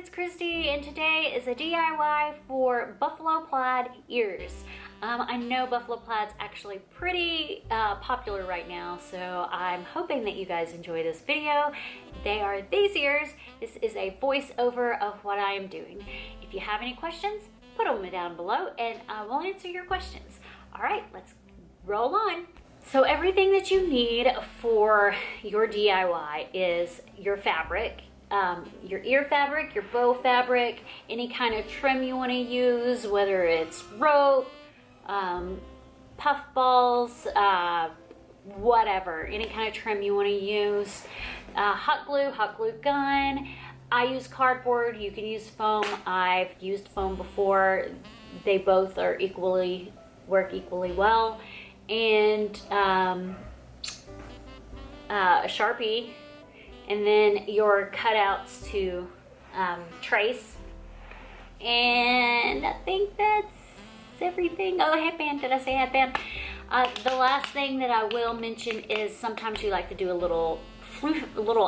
it's Christy, and today is a DIY for buffalo plaid ears. I know buffalo plaid's actually pretty popular right now, so I'm hoping that you guys enjoy this video. They are these ears. This is a voiceover of what I am doing. If you have any questions, put them down below and I will answer your questions. All right, let's roll on. So everything that you need for your DIY is your fabric, your ear fabric, your bow fabric, any kind of trim you want to use, whether it's rope, puff balls, whatever, any kind of trim you want to use, hot glue gun. I use cardboard, you can use foam. I've used foam before. They both are work equally well. And a Sharpie, and then your cutouts to trace. And I think that's everything. Oh, headband, did I say headband? The last thing that I will mention is sometimes you like to do a little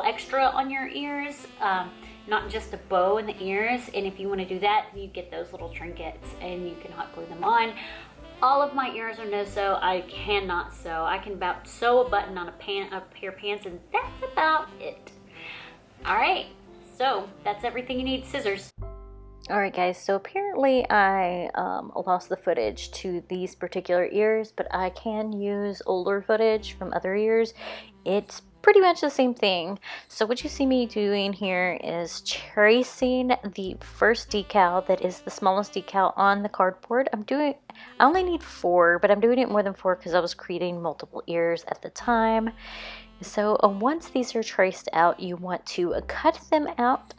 extra on your ears, not just a bow in the ears. And if you want to do that, you get those little trinkets and you can hot glue them on. All of my ears are no-sew. I cannot sew. I can about sew a button on a pair of pants, and that's about it. All right, so that's everything you need. Scissors. All right, guys, so apparently I lost the footage to these particular ears, but I can use older footage from other ears. It's pretty much the same thing. So what you see me doing here is tracing the first decal, that is the smallest decal on the cardboard. I only need 4, but I'm doing it more than 4 because I was creating multiple ears at the time. So once these are traced out, you want to cut them out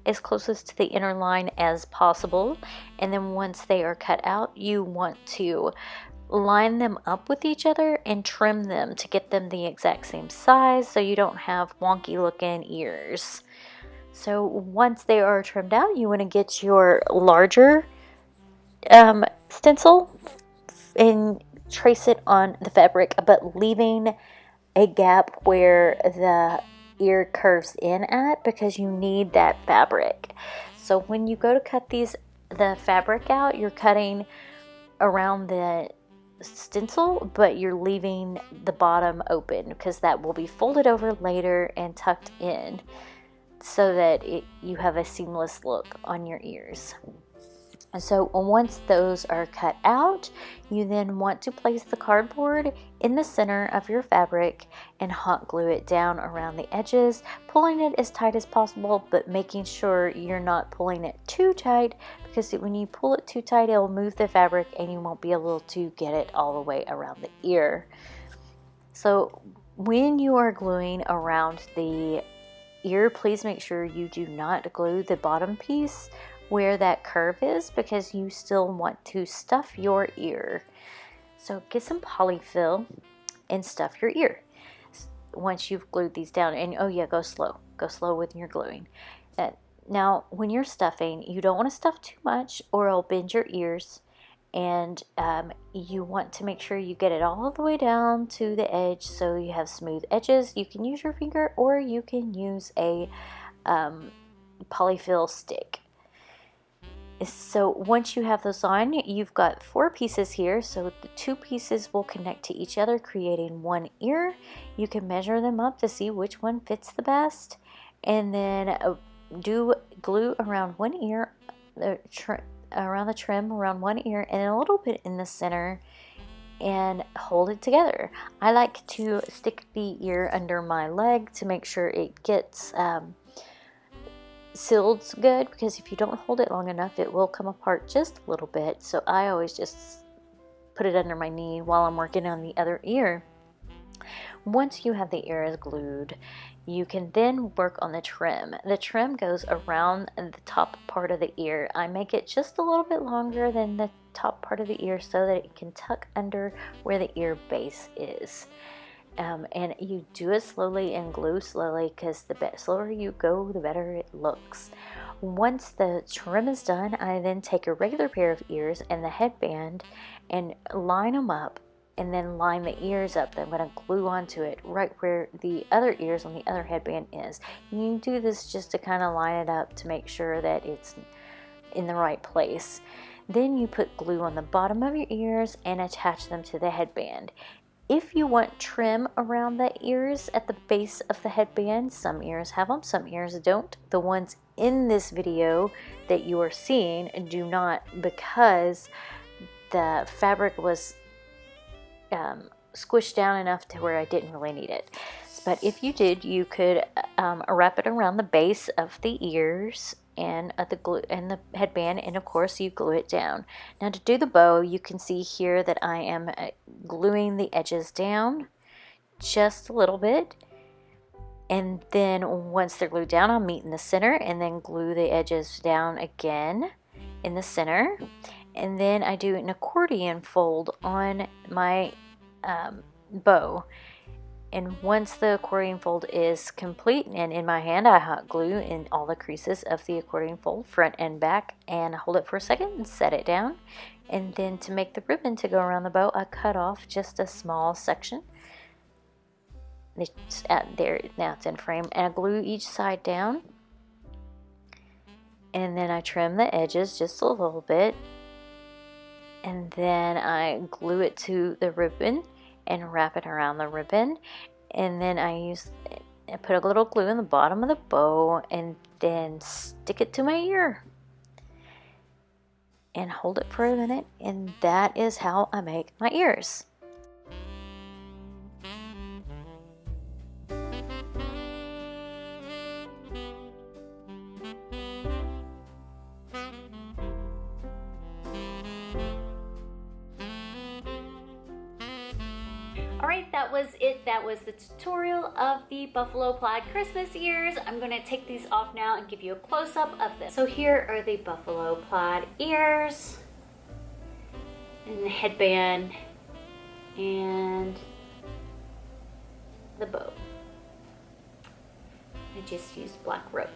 as closest to the inner line as possible. And then once they are cut out, you want to line them up with each other and trim them to get them the exact same size so you don't have wonky looking ears. So once they are trimmed out, you want to get your larger stencil and trace it on the fabric, but leaving a gap where the ear curves in at, because you need that fabric. So when you go to cut the fabric out, you're cutting around the stencil, but you're leaving the bottom open because that will be folded over later and tucked in so that you have a seamless look on your ears. And so once those are cut out, you then want to place the cardboard in the center of your fabric and hot glue it down around the edges, pulling it as tight as possible, but making sure you're not pulling it too tight, because when you pull it too tight, it'll move the fabric and you won't be able to get it all the way around the ear. So when you are gluing around the ear, please make sure you do not glue the bottom piece where that curve is, because you still want to stuff your ear. So get some polyfill and stuff your ear once you've glued these down. And oh yeah, go slow with your gluing. Now when you're stuffing, you don't want to stuff too much or it'll bend your ears, and you want to make sure you get it all the way down to the edge so you have smooth edges. You can use your finger or you can use a polyfill stick. So once you have those on, you've got 4 pieces here, so the 2 pieces will connect to each other, creating one ear. You can measure them up to see which one fits the best, and then do glue around one ear, around the trim around one ear, and a little bit in the center, and hold it together. I like to stick the ear under my leg to make sure it gets sealed good, because if you don't hold it long enough, it will come apart just a little bit. So I always just put it under my knee while I'm working on the other ear. Once you have the ears glued, you can then work on the trim. The trim goes around the top part of the ear. I make it just a little bit longer than the top part of the ear so that it can tuck under where the ear base is. And you do it slowly and glue slowly, because the slower you go, the better it looks. Once the trim is done, I then take a regular pair of ears and the headband and line them up and then line the ears up. I'm going to glue onto it right where the other ears on the other headband is. You do this just to kind of line it up to make sure that it's in the right place. Then you put glue on the bottom of your ears and attach them to the headband. If you want trim around the ears at the base of the headband, some ears have them, some ears don't. The ones in this video that you are seeing do not, because the fabric was squished down enough to where I didn't really need it. But if you did, you could wrap it around the base of the ears and the glue and the headband, and of course you glue it down. Now to do the bow, you can see here that I am gluing the edges down just a little bit, and then once they're glued down, I'll meet in the center and then glue the edges down again in the center, and then I do an accordion fold on my bow. And once the accordion fold is complete, and in my hand I hot glue in all the creases of the accordion fold, front and back, and hold it for a second and set it down. And then to make the ribbon to go around the bow, I cut off just a small section. It's there, now it's in frame, and I glue each side down. And then I trim the edges just a little bit. And then I glue it to the ribbon and wrap it around the ribbon, and then I put a little glue in the bottom of the bow and then stick it to my ear and hold it for a minute, and that is how I make my ears. Alright, that was it. That was the tutorial of the buffalo plaid Christmas ears. I'm going to take these off now and give you a close-up of this. So here are the buffalo plaid ears and the headband and the bow. I just used black rope.